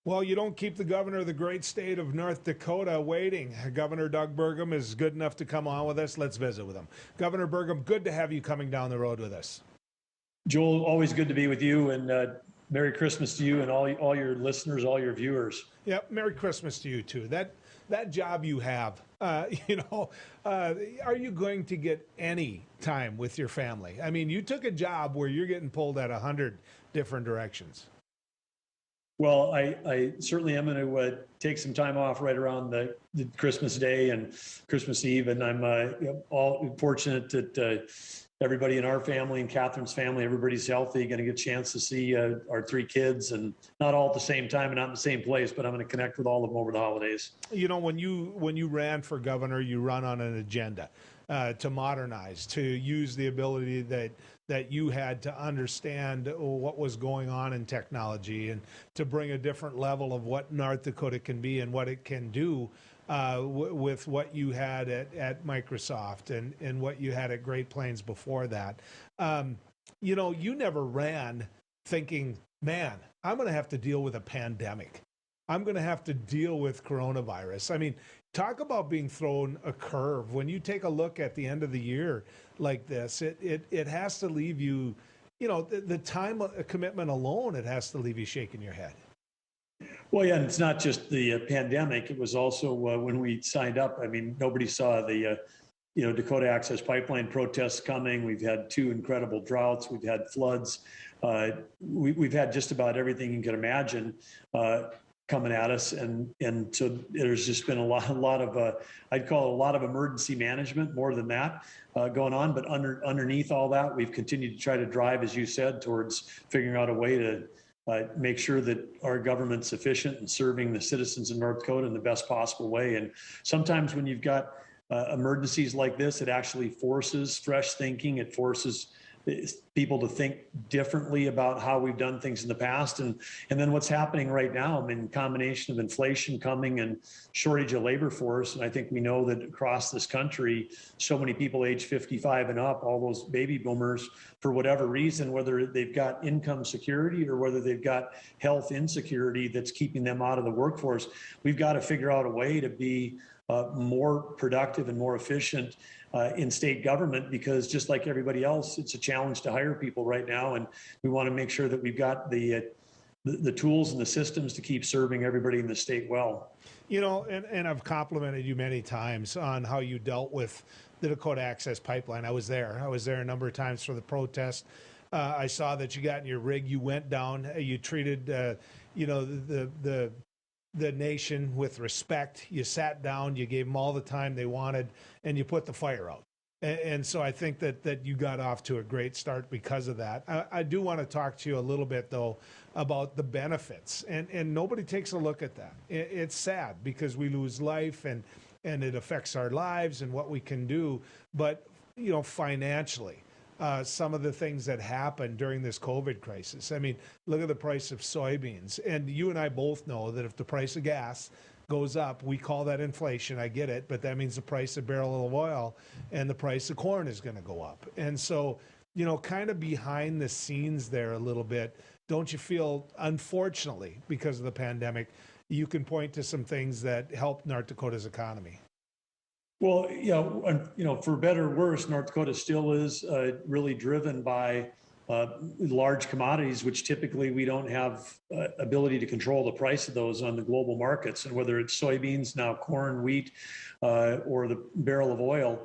Well, you don't keep the governor of the great state of North Dakota waiting. Governor Doug Burgum is good enough to come on with us. Let's visit with him. Governor Burgum, good to have you coming down the road with us. Joel, always good to be with you, and Merry Christmas to you and all your listeners, all your viewers. Yep, Merry Christmas to you too. That job you have, are you going to get any time with your family? I mean, you took a job where you're getting pulled at 100 different directions. Well, I certainly am going to take some time off right around the Christmas Day and Christmas Eve, and I'm all fortunate that everybody in our family and Catherine's family, everybody's healthy, going to get a chance to see our three kids, and not all at the same time and not in the same place, but I'm going to connect with all of them over the holidays. You know, when you ran for governor, you run on an agenda to modernize, to use the ability that you had to understand what was going on in technology and to bring a different level of what North Dakota can be and what it can do with what you had at Microsoft and what you had at Great Plains before that. You never ran thinking, man, I'm going to have to deal with a pandemic. I'm going to have to deal with coronavirus. I mean, talk about being thrown a curve. When you take a look at the end of the year like this, it has to leave you, the time commitment alone, it has to leave you shaking your head. Well, yeah, and it's not just the pandemic. It was also when we signed up. I mean, nobody saw the Dakota Access Pipeline protests coming. We've had two incredible droughts. We've had floods. We've had just about everything you can imagine coming at us, and so there's just been a lot of I'd call it a lot of emergency management more than that going on. But underneath all that, we've continued to try to drive, as you said, towards figuring out a way to make sure that our government's efficient and serving the citizens in North Dakota in the best possible way. And sometimes when you've got emergencies like this, it actually forces fresh thinking. It forces people to think differently about how we've done things in the past. And then what's happening right now, I mean, combination of inflation coming and shortage of labor force. And I think we know that across this country, so many people age 55 and up, all those baby boomers, for whatever reason, whether they've got income security or whether they've got health insecurity that's keeping them out of the workforce, we've got to figure out a way to be more productive and more efficient in state government, because just like everybody else, it's a challenge to hire people right now. And we want to make sure that we've got the tools and the systems to keep serving everybody in the state well. And I've complimented you many times on how you dealt with the Dakota Access Pipeline. I was there a number of times for the protest. I saw that you got in your rig, you went down, you treated, the nation with respect. You sat down, you gave them all the time they wanted, and you put the fire out. And so I think that you got off to a great start because of that. I do want to talk to you a little bit, though, about the benefits. And nobody takes a look at that. It's sad because we lose life and it affects our lives and what we can do. But, financially, some of the things that happened during this COVID crisis. I mean, look at the price of soybeans. And you and I both know that if the price of gas goes up, we call that inflation. I get it. But that means the price of barrel of oil and the price of corn is going to go up. And so, kind of behind the scenes there a little bit, don't you feel, unfortunately, because of the pandemic, you can point to some things that help North Dakota's economy? Well, for better or worse, North Dakota still is really driven by large commodities, which typically we don't have ability to control the price of those on the global markets. And whether it's soybeans, now corn, wheat, or the barrel of oil,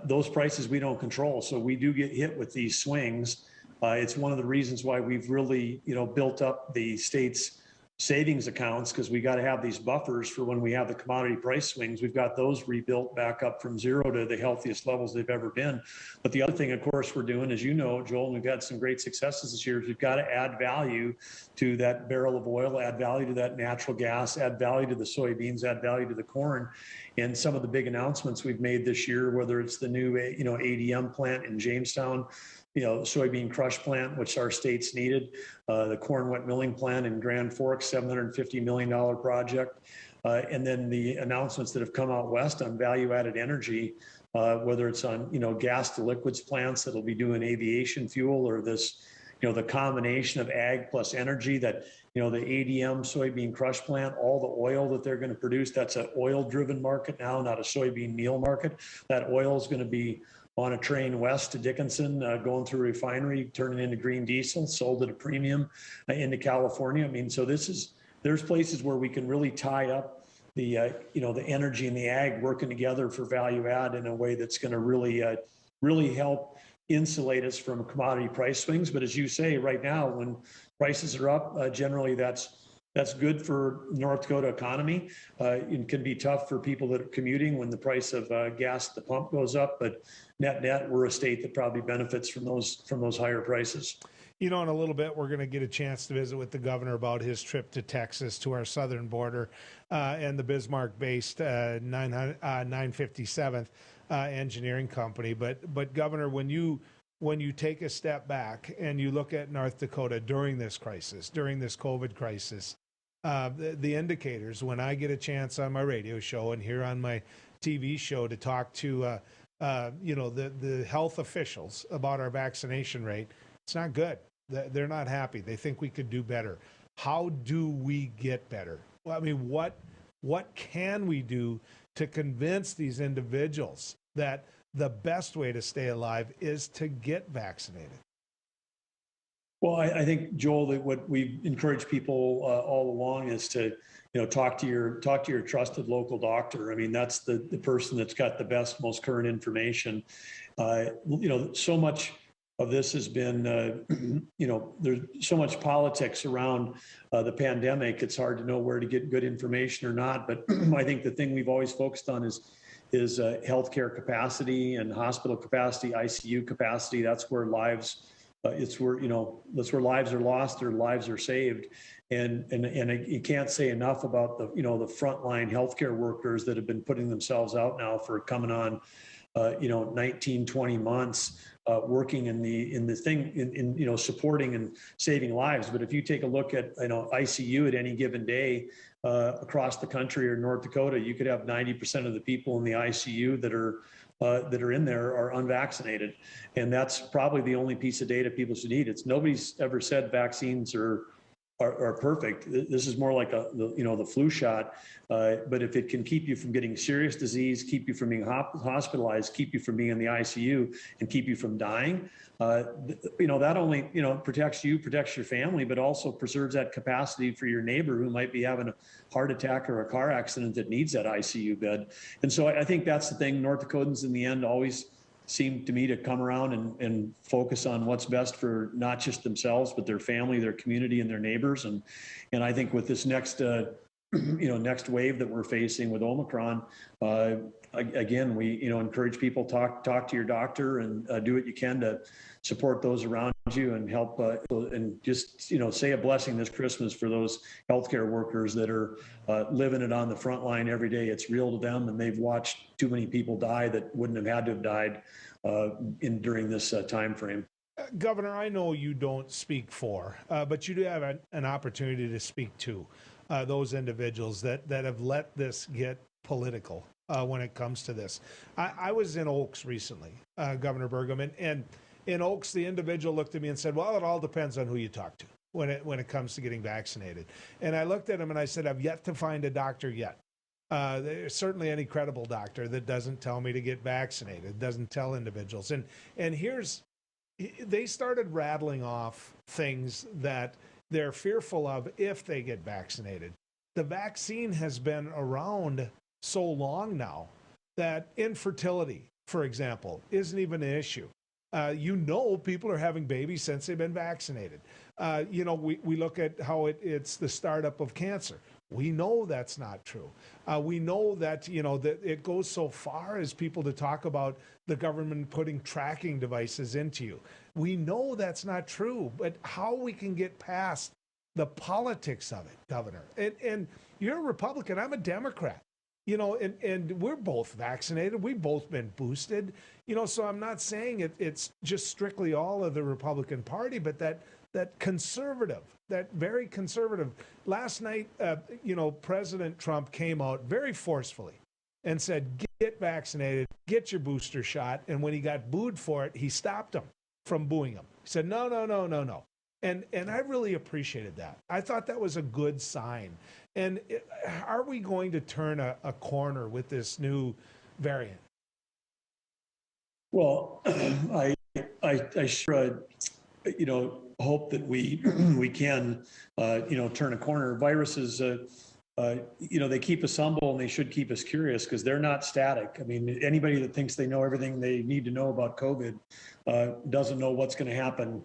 those prices we don't control. So we do get hit with these swings. It's one of the reasons why we've really, built up the state's savings accounts, because we got to have these buffers for when we have the commodity price swings. We've got those rebuilt back up from zero to the healthiest levels they've ever been. But the other thing, of course, we're doing, as you know, Joel, and we've had some great successes this year, is we've got to add value to that barrel of oil, add value to that natural gas, add value to the soybeans, add value to the corn. And some of the big announcements we've made this year, whether it's the new, ADM plant in Jamestown, soybean crush plant, which our states needed, the corn wet milling plant in Grand Forks, $750 million project, and then the announcements that have come out west on value-added energy, whether it's on, gas to liquids plants that'll be doing aviation fuel, or this, the combination of ag plus energy, that, the ADM soybean crush plant, all the oil that they're going to produce, that's an oil-driven market now, not a soybean meal market. That oil is going to be on a train west to Dickinson, going through a refinery, turning into green diesel, sold at a premium into California. I mean, so there's places where we can really tie up the energy and the ag working together for value add in a way that's going to really help insulate us from commodity price swings. But as you say, right now, when prices are up, generally that's good for North Dakota economy. It can be tough for people that are commuting when the price of gas at the pump goes up, but net, we're a state that probably benefits from those higher prices. In a little bit, we're going to get a chance to visit with the governor about his trip to Texas, to our southern border, and the Bismarck-based 957th engineering company. But Governor, when you take a step back and you look at North Dakota during this crisis, during this COVID crisis, the indicators, when I get a chance on my radio show and here on my TV show to talk to the health officials about our vaccination rate, it's not good. They're not happy. They think we could do better. How do we get better? Well, I mean, what can we do to convince these individuals that the best way to stay alive is to get vaccinated? Well, I think, Joel, that what we've encouraged people all along is to, talk to your trusted local doctor. I mean, that's the person that's got the best, most current information. So much of this has been, there's so much politics around the pandemic. It's hard to know where to get good information or not. But I think the thing we've always focused on is healthcare capacity and hospital capacity, ICU capacity. That's where lives. That's where lives are lost or lives are saved, and you can't say enough about the frontline healthcare workers that have been putting themselves out now for coming on 19, 20 months, working in supporting and saving lives. But if you take a look at ICU at any given day across the country or North Dakota, you could have 90% of the people in the ICU that are in there are unvaccinated. And that's probably the only piece of data people should need. Nobody's ever said vaccines are perfect. This is more like the flu shot. But if it can keep you from getting serious disease, keep you from being hospitalized, keep you from being in the ICU, and keep you from dying, that only protects you, protects your family, but also preserves that capacity for your neighbor who might be having a heart attack or a car accident that needs that ICU bed. And so I think that's the thing. North Dakotans in the end always seem to me to come around and focus on what's best for not just themselves, but their family, their community, and their neighbors. And I think with this next next wave that we're facing with Omicron, again, we encourage people talk to your doctor and do what you can to support those around you and help and just say a blessing this Christmas for those healthcare workers that are living it on the front line every day. It's real to them, and they've watched too many people die that wouldn't have had to have died during this time frame. Governor, I know you don't speak for, but you do have an opportunity to speak to those individuals that have let this get political when it comes to this. I was in Oaks recently, Governor Burgum, and in Oaks, the individual looked at me and said, well, it all depends on who you talk to when it comes to getting vaccinated. And I looked at him and I said, I've yet to find a doctor yet. There's certainly any credible doctor that doesn't tell me to get vaccinated, doesn't tell individuals. And they started rattling off things that they're fearful of if they get vaccinated. The vaccine has been around so long now that infertility, for example, isn't even an issue. People are having babies since they've been vaccinated. We look at how it's the startup of cancer. We know that's not true. We know that, that it goes so far as people to talk about the government putting tracking devices into you. We know that's not true, but how we can get past the politics of it, Governor. And you're a Republican, I'm a Democrat. And we're both vaccinated. We've both been boosted. So I'm not saying it's just strictly all of the Republican Party, but that conservative, that very conservative. Last night, President Trump came out very forcefully and said, get vaccinated, get your booster shot. And when he got booed for it, he stopped him from booing him. He said, no. And I really appreciated that. I thought that was a good sign. And are we going to turn a corner with this new variant? Well, I sure, hope that we we can, turn a corner. Viruses, they keep us humble and they should keep us curious because they're not static. I mean, anybody that thinks they know everything they need to know about COVID doesn't know what's going to happen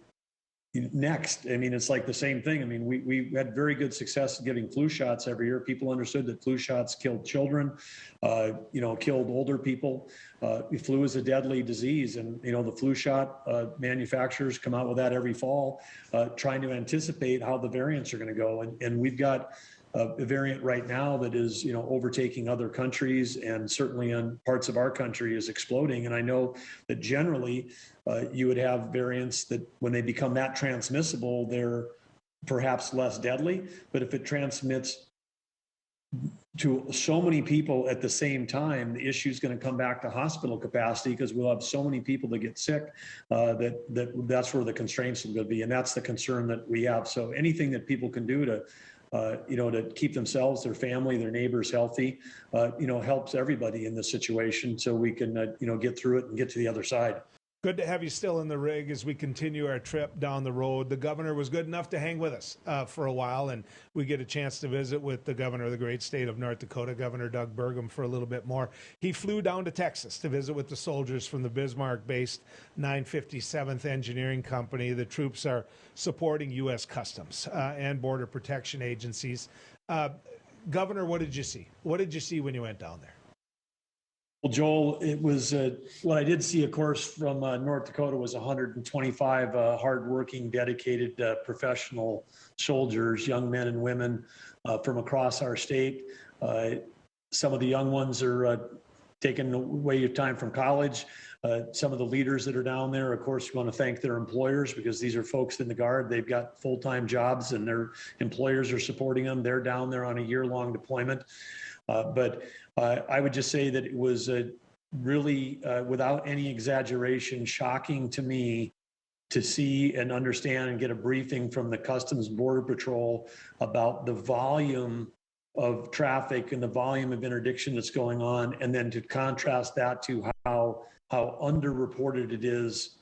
next. I mean, it's like the same thing. I mean, we had very good success giving flu shots every year. People understood that flu shots killed children, killed older people. Flu is a deadly disease. And, the flu shot manufacturers come out with that every fall, trying to anticipate how the variants are going to go. And we've got a variant right now that is, overtaking other countries, and certainly in parts of our country is exploding. And I know that generally you would have variants that when they become that transmissible, they're perhaps less deadly. But if it transmits to so many people at the same time, the issue is going to come back to hospital capacity because we'll have so many people that get sick that's where the constraints are going to be. And that's the concern that we have. So anything that people can do to keep themselves, their family, their neighbors healthy, helps everybody in this situation so we can, get through it and get to the other side. Good to have you still in the rig as we continue our trip down the road. The governor was good enough to hang with us for a while, and we get a chance to visit with the governor of the great state of North Dakota, Governor Doug Burgum, for a little bit more. He flew down to Texas to visit with the soldiers from the Bismarck-based 957th Engineering Company. The troops are supporting U.S. Customs and Border Protection agencies. Governor, what did you see? What did you see when you went down there? Well, Joel, it was what I did see, of course, from North Dakota was 125 hardworking, dedicated, professional soldiers, young men and women from across our state. Some of the young ones are taking away your time from college. Some of the leaders that are down there, of course, we want to thank their employers because these are folks in the Guard. They've got full-time jobs and their employers are supporting them. They're down there on a year-long deployment. But I would just say that it was really, without any exaggeration, shocking to me to see and understand and get a briefing from the Customs Border Patrol about the volume of traffic and the volume of interdiction that's going on, and then to contrast that to how underreported it is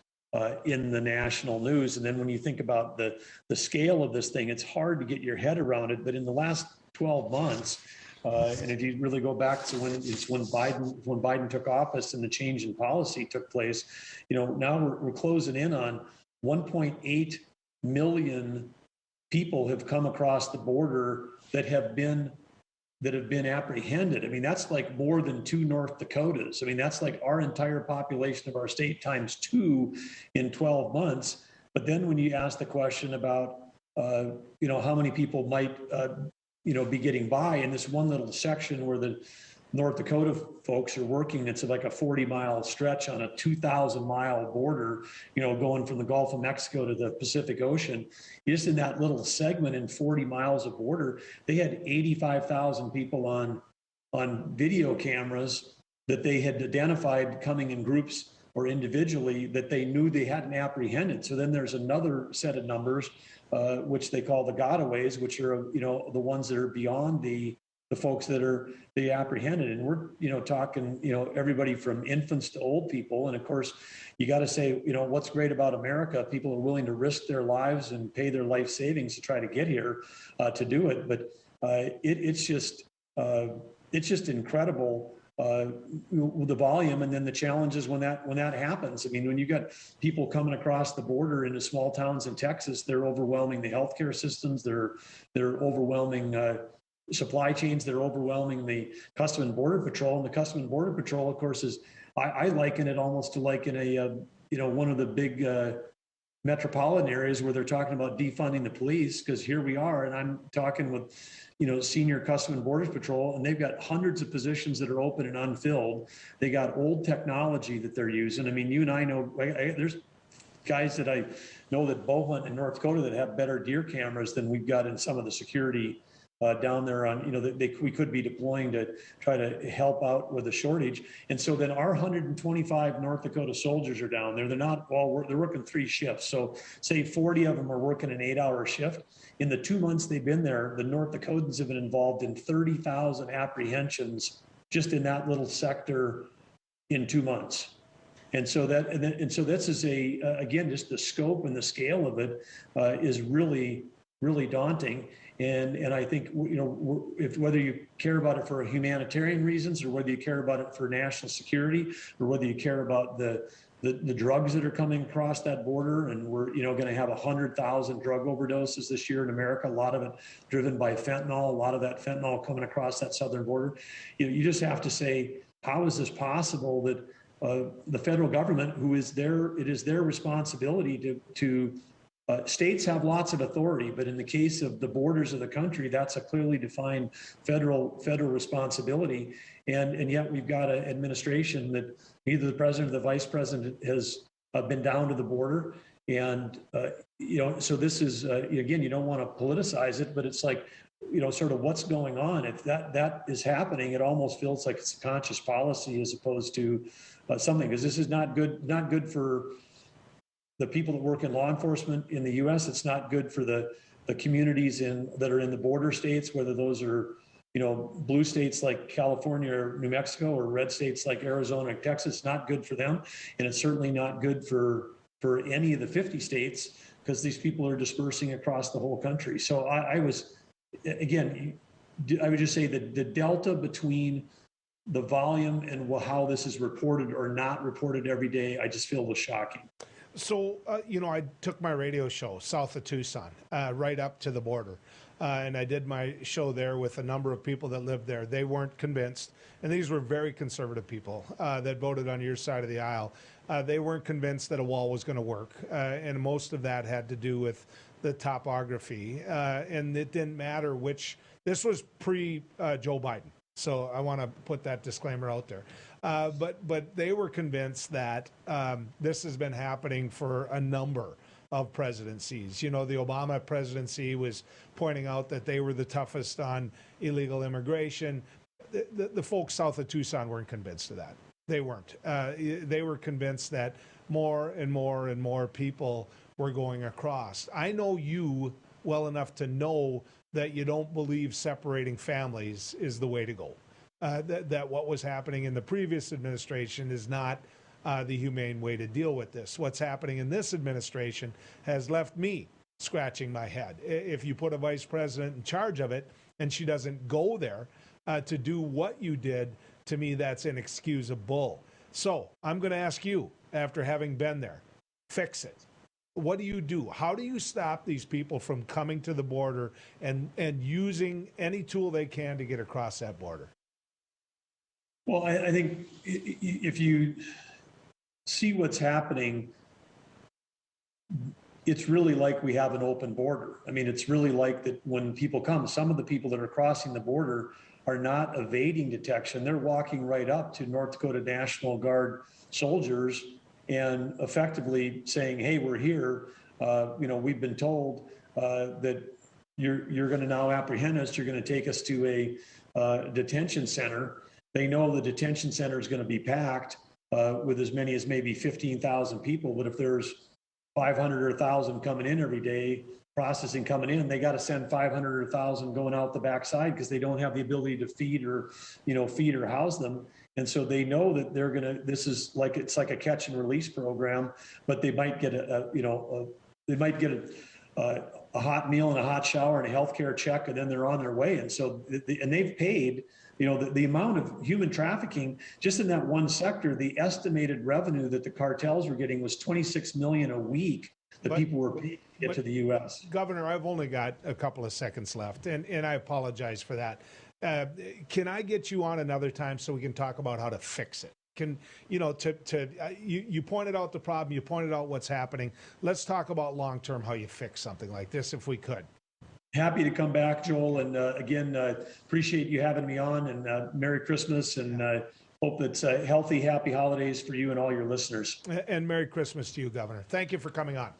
in the national news. And then when you think about the scale of this thing, it's hard to get your head around it. But in the last 12 months, and if you really go back to when Biden took office and the change in policy took place, now we're closing in on 1.8 million people have come across the border that have been apprehended. I mean, that's like more than 2 North Dakotas. I mean, that's like our entire population of our state times 2 in 12 months. But then when you ask the question about, how many people might, be getting by in this one little section where the North Dakota folks are working, it's like a 40-mile stretch on a 2,000-mile border, going from the Gulf of Mexico to the Pacific Ocean. Just in that little segment in 40 miles of border, they had 85,000 people on video cameras that they had identified coming in groups or individually that they knew they hadn't apprehended. So then there's another set of numbers, which they call the gotaways, which are, the ones that are beyond the folks that are they apprehended. And we're, talking, everybody from infants to old people. And of course, you got to say, what's great about America, people are willing to risk their lives and pay their life savings to try to get here to do it. But it's just incredible. The volume and then the challenges when that happens. I mean, when you got people coming across the border into small towns in Texas, they're overwhelming the healthcare systems. They're overwhelming supply chains. They're overwhelming the Customs and Border Patrol. And the Customs and Border Patrol, of course, is I liken it almost to like in a one of the big metropolitan areas where they're talking about defunding the police, because here we are, and I'm talking with senior Customs and Border Patrol, and they've got hundreds of positions that are open and unfilled. They got old technology that they're using. I mean, you and I know, there's guys that I know that bow hunt in North Dakota that have better deer cameras than we've got in some of the security down there on, that we could be deploying to try to help out with the shortage. And so then our 125 North Dakota soldiers are down there. They're not all, they're working 3 shifts. So say 40 of them are working an 8-hour shift. In the 2 months they've been there, the North Dakotans have been involved in 30,000 apprehensions just in that little sector in 2 months. And so this is again, just the scope and the scale of it is really, really daunting. And I think, if whether you care about it for humanitarian reasons or whether you care about it for national security or whether you care about the drugs that are coming across that border, and we're going to have 100,000 drug overdoses this year in America, a lot of it driven by fentanyl, a lot of that fentanyl coming across that southern border. You just have to say, how is this possible that the federal government, it is their responsibility to states have lots of authority, but in the case of the borders of the country, that's a clearly defined federal responsibility. And yet we've got an administration that either the president or the vice president has been down to the border. And, so this is, again, you don't want to politicize it, but it's like, sort of what's going on. If that is happening, it almost feels like it's a conscious policy as opposed to something, because this is not good for the people that work in law enforcement in the U.S. It's not good for the communities that are in the border states, whether those are, blue states like California or New Mexico or red states like Arizona and Texas. It's not good for them. And it's certainly not good for any of the 50 states, because these people are dispersing across the whole country. So I would just say that the delta between the volume and how this is reported or not reported every day, I just feel was shocking. So, I took my radio show south of Tucson, right up to the border. And I did my show there with a number of people that lived there. They weren't convinced. And these were very conservative people that voted on your side of the aisle. They weren't convinced that a wall was going to work. And most of that had to do with the topography. And it didn't matter this was pre-Joe Biden. So I want to put that disclaimer out there. But they were convinced that this has been happening for a number of presidencies. The Obama presidency was pointing out that they were the toughest on illegal immigration. The folks south of Tucson weren't convinced of that. They weren't. They were convinced that more and more and more people were going across. I know you well enough to know that you don't believe separating families is the way to go. That what was happening in the previous administration is not the humane way to deal with this. What's happening in this administration has left me scratching my head. If you put a vice president in charge of it and she doesn't go there to do what you did, to me, that's inexcusable. So I'm going to ask you, after having been there, fix it. What do you do? How do you stop these people from coming to the border and using any tool they can to get across that border? Well, I think if you see what's happening, it's really like we have an open border. I mean, it's really like that when people come, some of the people that are crossing the border are not evading detection. They're walking right up to North Dakota National Guard soldiers and effectively saying, hey, we're here. We've been told that you're going to now apprehend us. You're going to take us to a detention center. They know the detention center is going to be packed with as many as maybe 15,000 people. But if there's 500 or 1,000 coming in every day, processing coming in, they got to send 500 or 1,000 going out the backside because they don't have the ability to feed or house them. And so they know that it's like a catch and release program, but they might get a hot meal and a hot shower and a healthcare check, and then they're on their way. And so, and they've paid, the amount of human trafficking just in that one sector, the estimated revenue that the cartels were getting was $26 million a week that people were paying to get to the U.S. Governor, I've only got a couple of seconds left, and I apologize for that. Can I get you on another time so we can talk about how to fix it? You pointed out the problem, you pointed out what's happening. Let's talk about long-term how you fix something like this, if we could. Happy to come back, Joel. And again, appreciate you having me on, and Merry Christmas, and hope it's healthy, happy holidays for you and all your listeners. And Merry Christmas to you, Governor. Thank you for coming on.